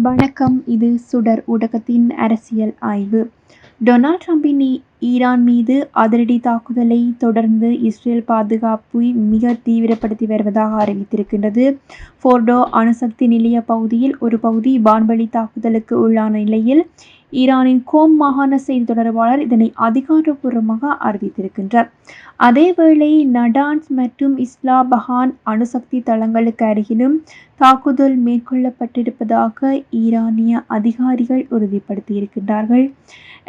வணக்கம். இது சுடர் ஊடகத்தின் அரசியல் ஆய்வு. டொனால்ட் ட்ரம்பின் ஈரான் மீது அதிரடி தாக்குதலை தொடர்ந்து இஸ்ரேல் பாதுகாப்பை மிக தீவிரப்படுத்தி வருவதாக அறிவித்திருக்கின்றது. ஃபோர்டோ அணுசக்தி நிலைய பகுதியில் ஒரு பகுதி வான்வழி தாக்குதலுக்கு உள்ளான நிலையில் ஈரானின் கோம் மாகாண செய்தி தொடர்பாளர் இதனை அதிகாரப்பூர்வமாக அறிவித்திருக்கின்றார். அதேவேளை நடான்ஸ் மற்றும் இஸ்லாபஹான் அணுசக்தி தளங்களுக்கு அருகிலும் தாக்குதல் மேற்கொள்ளப்பட்டிருப்பதாக ஈரானிய அதிகாரிகள் உறுதிப்படுத்தியிருக்கின்றார்கள்.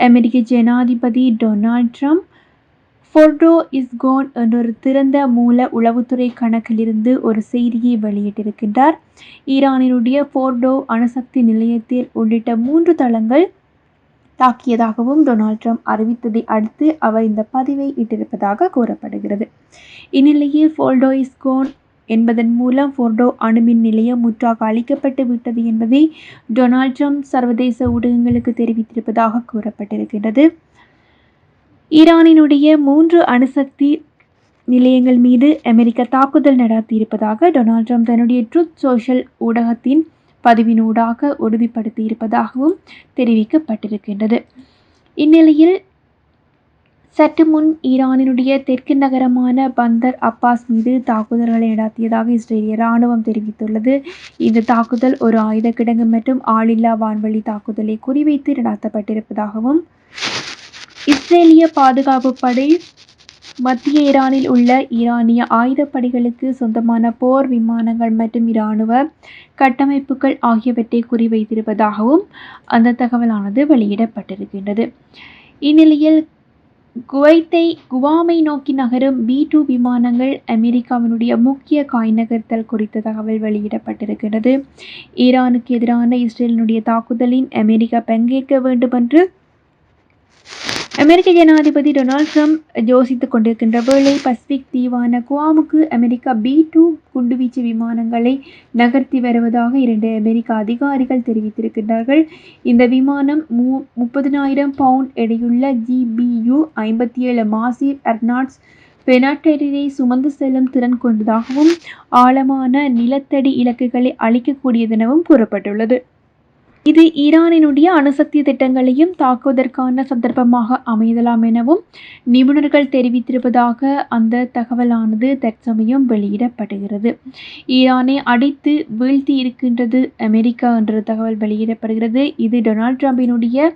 அமெரிக்க ஜனாதிபதி Donald Trump Fordow is gone என்றொரு திறந்த மூல உளவுத்துறை கணக்கிலிருந்து ஒரு செய்தியை வெளியிட்டிருக்கின்றார். ஈரானினுடைய ஃபோர்டோ அணுசக்தி நிலையத்தில் உள்ளிட்ட 3 தளங்கள் தாக்கியதாகவும் டொனால்ட் ட்ரம்ப் அறிவித்ததை அடுத்து அவர் இந்த பதிவை இட்டிருப்பதாக கூறப்படுகிறது. இந்நிலையில் ஃபோர்டோ இஸ் கோன் என்பதன் மூலம் ஃபோர்டோ அணுமின் நிலையம் முற்றாக அழிக்கப்பட்டு விட்டது என்பதை டொனால்ட் ட்ரம்ப் சர்வதேச ஊடகங்களுக்கு தெரிவித்திருப்பதாக கூறப்பட்டிருக்கின்றது. ஈரானினுடைய 3 அணுசக்தி நிலையங்கள் மீது அமெரிக்கா தாக்குதல் நடத்தியிருப்பதாக டொனால்ட் ட்ரம்ப் தன்னுடைய ட்ரூத் சோஷியல் ஊடகத்தின் பதிவினூடாக உறுதிப்படுத்தியிருப்பதாகவும் தெரிவிக்கப்பட்டிருக்கின்றது. இந்நிலையில் சற்று முன் ஈரானினுடைய தெற்கு நகரமான பந்தர் அப்பாஸ் மீது தாக்குதல்களை நடத்தியதாக இஸ்ரேலிய இராணுவம் தெரிவித்துள்ளது. இந்த தாக்குதல் ஒரு ஆயுத கிடங்கு மற்றும் ஆளில்லா வான்வழி தாக்குதலை குறிவைத்து நடத்தப்பட்டிருப்பதாகவும் இஸ்ரேலிய பாதுகாப்பு படை மத்திய ஈரானில் உள்ள ஈரானிய ஆயுதப்படைகளுக்கு சொந்தமான போர் விமானங்கள் மற்றும் இராணுவ கட்டமைப்புகள் ஆகியவற்றை குறிவைத்திருப்பதாகவும் அந்த தகவலானது வெளியிடப்பட்டிருக்கின்றது. இந்நிலையில் குவைமை நோக்கி நகரும் B-2 விமானங்கள் அமெரிக்காவினுடைய முக்கிய காய் நகர்த்தல் குறித்த தகவல் வெளியிடப்பட்டிருக்கிறது. ஈரானுக்கு எதிரான இஸ்ரேலினுடைய தாக்குதலில் அமெரிக்கா பங்கேற்க வேண்டும் என்று அமெரிக்க ஜனாதிபதி டொனால்ட் ட்ரம்ப் யோசித்துக் கொண்டிருக்கின்ற வேளை பசிபிக் தீவான குவாமுக்கு அமெரிக்கா B-2 குண்டுவீச்சு விமானங்களை நகர்த்தி வருவதாக 2 அமெரிக்க அதிகாரிகள் தெரிவித்திருக்கின்றார்கள். இந்த விமானம் 30,000 பவுண்ட் எடையுள்ள GBU-57 மாசிவ் அர்னால்ட்ஸ் பெனாட்டரை சுமந்து செல்லும் திறன் கொண்டதாகவும் ஆழமான நிலத்தடி இலக்குகளை அழிக்கக்கூடியதெனவும் கூறப்பட்டுள்ளது. இது ஈரானினுடைய அணுசக்தி திட்டங்களையும் தாக்குவதற்கான சந்தர்ப்பமாக அமையலாம் எனவும் நிபுணர்கள் தெரிவித்திருப்பதாக அந்த தகவலானது தற்சமயம் வெளியிடப்படுகிறது. ஈரானை அடித்து வீழ்த்தி இருக்கின்றது அமெரிக்கா என்ற தகவல் வெளியிடப்படுகிறது. இது டொனால்ட் ட்ரம்பினுடைய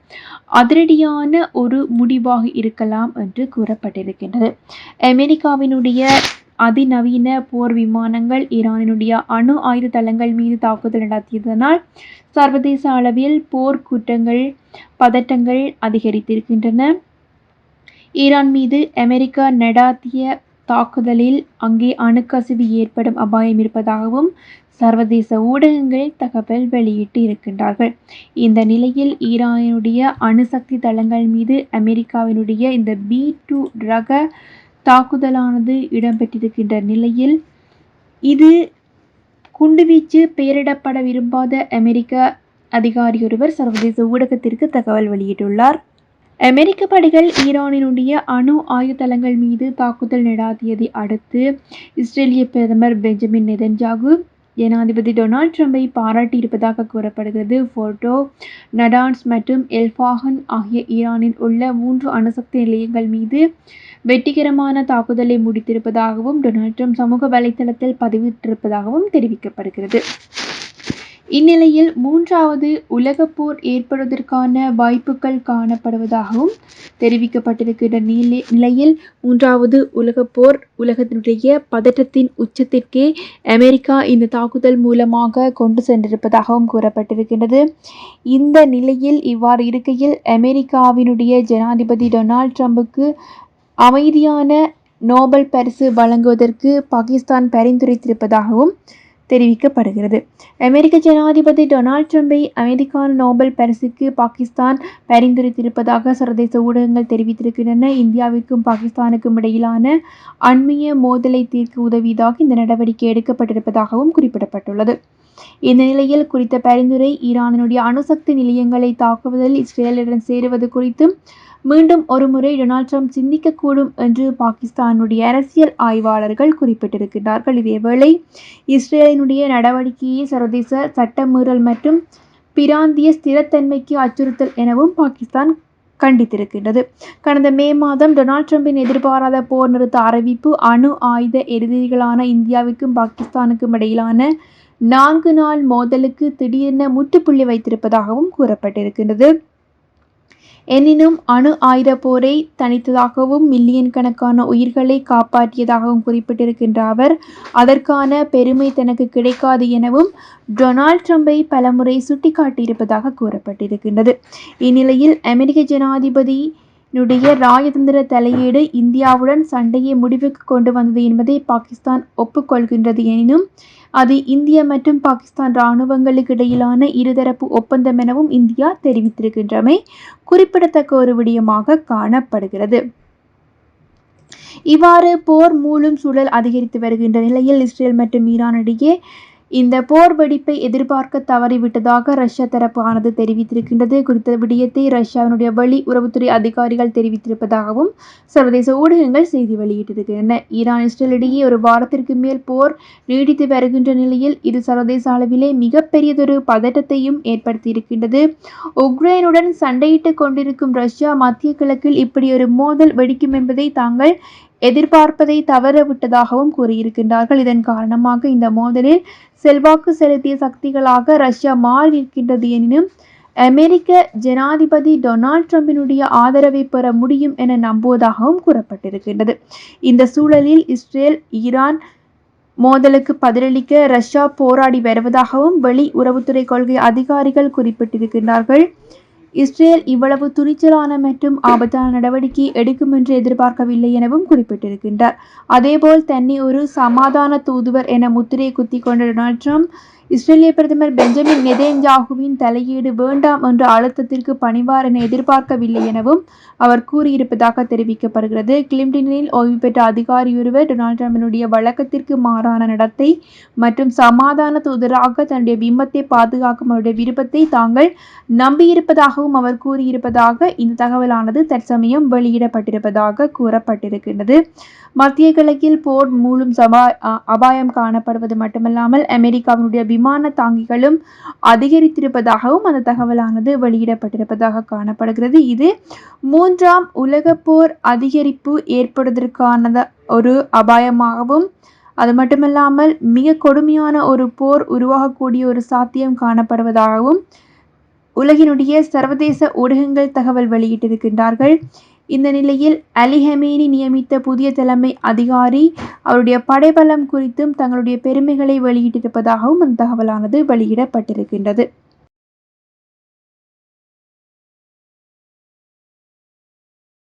அதிரடியான ஒரு முடிவாக இருக்கலாம் என்று கூறப்பட்டிருக்கின்றது. அமெரிக்காவினுடைய அதிநவீன போர் விமானங்கள் ஈரானினுடைய அணு ஆயுத தளங்கள் மீது தாக்குதல் நடத்தியதனால் சர்வதேச அளவில் போர் குற்றங்கள் பதட்டங்கள் அதிகரித்திருக்கின்றன. ஈரான் மீது அமெரிக்கா நடாத்திய தாக்குதலில் அங்கே அணுக்கசிவு ஏற்படும் அபாயம் இருப்பதாகவும் சர்வதேச ஊடகங்கள் தகவல் வெளியிட்டு இருக்கின்றார்கள். இந்த நிலையில் ஈரானுடைய அணுசக்தி தளங்கள் மீது அமெரிக்காவினுடைய இந்த B-2 ரக தாக்குதலானது இடம்பெற்றிருக்கின்ற நிலையில் இது குண்டுவீச்சு பெயரிடப்பட விரும்பாத அமெரிக்க அதிகாரி ஒருவர் சர்வதேச ஊடகத்திற்கு தகவல் வெளியிட்டுள்ளார். அமெரிக்க படைகள் ஈரானினுடைய அணு ஆயுத தளங்கள் மீது தாக்குதல் நடாத்தியதை அடுத்து இஸ்ரேலிய பிரதமர் பெஞ்சமின் நெதன்யாகு ஜனாதிபதி டொனால்ட் ட்ரம்பை பாராட்டியிருப்பதாக கூறப்படுகிறது. ஃபோர்டோ, நடான்ஸ் மற்றும் எல்ஃபாஹன் ஆகிய ஈரானில் உள்ள 3 அணுசக்தி நிலையங்கள் மீது வெற்றிகரமான தாக்குதலை முடித்திருப்பதாகவும் டொனால்ட் ட்ரம்ப் சமூக வலைத்தளத்தில் பதிவிட்டிருப்பதாகவும் தெரிவிக்கப்படுகிறது. இந்நிலையில் 3வது உலகப் போர் ஏற்படுவதற்கான வாய்ப்புகள் காணப்படுவதாகவும் தெரிவிக்கப்பட்டிருக்கின்ற நிலையில் 3வது உலகப் போர் உலகத்தினுடைய பதட்டத்தின் உச்சத்திற்கே அமெரிக்கா இந்த தாக்குதல் மூலமாக கொண்டு சென்றிருப்பதாகவும் கூறப்பட்டிருக்கின்றது. இந்த நிலையில் இவ்வாறு இருக்கையில் அமெரிக்காவினுடைய ஜனாதிபதி டொனால்ட் ட்ரம்புக்கு அமைதியான நோபல் பரிசு வழங்குவதற்கு பாகிஸ்தான் பரிந்துரைத்திருப்பதாகவும் தெரிவிக்கப்படுகிறது. அமெரிக்க ஜனாதிபதி டொனால்ட் ட்ரம்பை அமைதிக்கான நோபல் பரிசுக்கு பாகிஸ்தான் பரிந்துரைத்திருப்பதாக சர்வதேச ஊடகங்கள் தெரிவித்திருக்கின்றன. இந்தியாவிற்கும் பாகிஸ்தானுக்கும் இடையிலான அண்மைய மோதலை தீர்க்க உதவியதாக இந்த நடவடிக்கை எடுக்கப்பட்டிருப்பதாகவும் குறிப்பிடப்பட்டுள்ளது. இந்த நிலையில் குறித்த பரிந்துரை ஈரானினுடைய அணுசக்தி நிலையங்களை தாக்குவதில் இஸ்ரேலுடன் சேருவது குறித்தும் மீண்டும் ஒருமுறை டொனால்ட் ட்ரம்ப் சிந்திக்கக்கூடும் என்று பாகிஸ்தானுடைய அரசியல் ஆய்வாளர்கள் குறிப்பிட்டிருக்கிறார்கள். இதேவேளை இஸ்ரேலினுடைய நடவடிக்கையை சர்வதேச சட்டமீறல் மற்றும் பிராந்திய ஸ்திரத்தன்மைக்கு அச்சுறுத்தல் எனவும் பாகிஸ்தான் கண்டித்திருக்கின்றது. கடந்த மே மாதம் டொனால்ட் ட்ரம்பின் எதிர்பாராத போர் நிறுத்த அறிவிப்பு அணு ஆயுத எதிரிகளான இந்தியாவுக்கும் பாகிஸ்தானுக்கும் இடையிலான 4 நாள் மோதலுக்கு திடீரென முற்றுப்புள்ளி வைத்திருப்பதாகவும் கூறப்பட்டிருக்கின்றது. எனினும் அணு ஆயுத போரை தணித்ததாகவும் மில்லியன் கணக்கான உயிர்களை காப்பாற்றியதாகவும் குறிப்பிட்டிருக்கின்ற அவர், அதற்கான பெருமை தனக்கு கிடைக்காது எனவும் டொனால்ட் ட்ரம்பை பலமுறை சுட்டிக்காட்டியிருப்பதாக கூறப்பட்டிருக்கின்றது. இந்நிலையில் அமெரிக்க ஜனாதிபதியினுடைய ராஜதந்திர தலையீடு இந்தியாவுடன் சண்டையை முடிவுக்கு கொண்டு வந்தது என்பதை பாகிஸ்தான் ஒப்புக்கொள்கின்றது. எனினும் அது இந்திய மற்றும் பாகிஸ்தான் இராணுவங்களுக்கு இடையிலான இருதரப்பு ஒப்பந்தம் எனவும் இந்தியா தெரிவித்திருக்கின்றமை குறிப்பிடத்தக்க ஒரு விடயமாக காணப்படுகிறது. இவ்வாறு போர் மூளும் சூழல் அதிகரித்து வருகின்ற நிலையில் இஸ்ரேல் மற்றும் ஈரான் இடையே இந்த போர் வெடிப்பை எதிர்பார்க்க தவறிவிட்டதாக ரஷ்யா தரப்பு ஆனது தெரிவித்திருக்கின்றது. குறித்த விடயத்தை ரஷ்யாவினுடைய வெளி உறவுத்துறை அதிகாரிகள் தெரிவித்திருப்பதாகவும் சர்வதேச ஊடகங்கள் செய்தி வெளியிட்டிருக்கின்றன. ஈரான் இஸ்ரேல் இடையே ஒரு வாரத்திற்கு மேல் போர் நீடித்து வருகின்ற நிலையில் இது சர்வதேச அளவிலே மிகப்பெரியதொரு பதட்டத்தையும் ஏற்படுத்தியிருக்கின்றது. உக்ரைனுடன் சண்டையிட்டுக் கொண்டிருக்கும் ரஷ்யா மத்திய கிழக்கில் இப்படி ஒரு மோதல் வெடிக்கும் என்பதை தாங்கள் எதிர்பார்ப்பதை தவறவிட்டதாகவும் கூறியிருக்கின்றார்கள். இதன் காரணமாக இந்த மோதலில் செல்வாக்கு செலுத்திய சக்திகளாக ரஷ்யா மாறி நிற்கின்றது. எனினும் அமெரிக்க ஜனாதிபதி டொனால்ட் ட்ரம்பினுடைய ஆதரவை பெற முடியும் என நம்புவதாகவும் கூறப்பட்டிருக்கின்றது. இந்த சூழலில் இஸ்ரேல் ஈரான் மோதலுக்கு பதிலளிக்க ரஷ்யா போராடி வருவதாகவும் வெளி உறவுத்துறை கொள்கை அதிகாரிகள் குறிப்பிட்டிருக்கின்றார்கள். இஸ்ரேல் இவ்வளவு துணிச்சலான மற்றும் ஆபத்தான நடவடிக்கை எடுக்கும் என்று எதிர்பார்க்கவில்லை எனவும் குறிப்பிட்டிருக்கின்றார். அதேபோல் தன்னை ஒரு சமாதான தூதுவர் என முத்திரை குத்தி கொண்ட டொனால்ட் ட்ரம்ப் இஸ்ரேலிய பிரதமர் பெஞ்சமின் நெதன்யாகுவின் தலையீடு வேண்டாம் என்ற அழுத்தத்திற்கு பணிவார் என எதிர்பார்க்கவில்லை எனவும் அவர் கூறியிருப்பதாக தெரிவிக்கப்படுகிறது. கிளிம்டனில் ஓய்வு பெற்ற அதிகாரியொருவர் டொனால்ட் ட்ரம்பினுடைய வழக்கத்திற்கு மாறான நடத்தை மற்றும் சமாதான தூதராக தன்னுடைய பிம்பத்தை பாதுகாக்கும் அவருடைய விருப்பத்தை தாங்கள் நம்பியிருப்பதாகவும் அவர் கூறியிருப்பதாக இந்த தகவலானது தற்சமயம் வெளியிடப்பட்டிருப்பதாக கூறப்பட்டிருக்கின்றது. மத்திய கிழக்கில் போர் மூளும் அபாயம் காணப்படுவது மட்டுமல்லாமல் அமெரிக்காவினுடைய விமான தாங்கிகளும் அதிகரித்திருப்பதாகவும் அந்த தகவலானது வெளியிடப்பட்டிருப்பதாக காணப்படுகிறது. இது 3ஆம் உலக போர் அதிகரிப்பு ஏற்படுவதற்கான ஒரு அபாயமாகவும் அது மட்டுமல்லாமல் மிக கொடுமையான ஒரு போர் உருவாகக்கூடிய ஒரு சாத்தியம் காணப்படுவதாகவும் உலகினுடைய சர்வதேச ஊடகங்கள் தகவல் வெளியிட்டிருக்கின்றார்கள். இந்த நிலையில் அலி ஹமேனி நியமித்த புதிய தலைமை அதிகாரி அவருடைய படைபலம் குறித்தும் தங்களுடைய பெருமைகளை வெளியிட்டிருப்பதாகவும் அந்த தகவலானது வெளியிடப்பட்டிருக்கின்றது.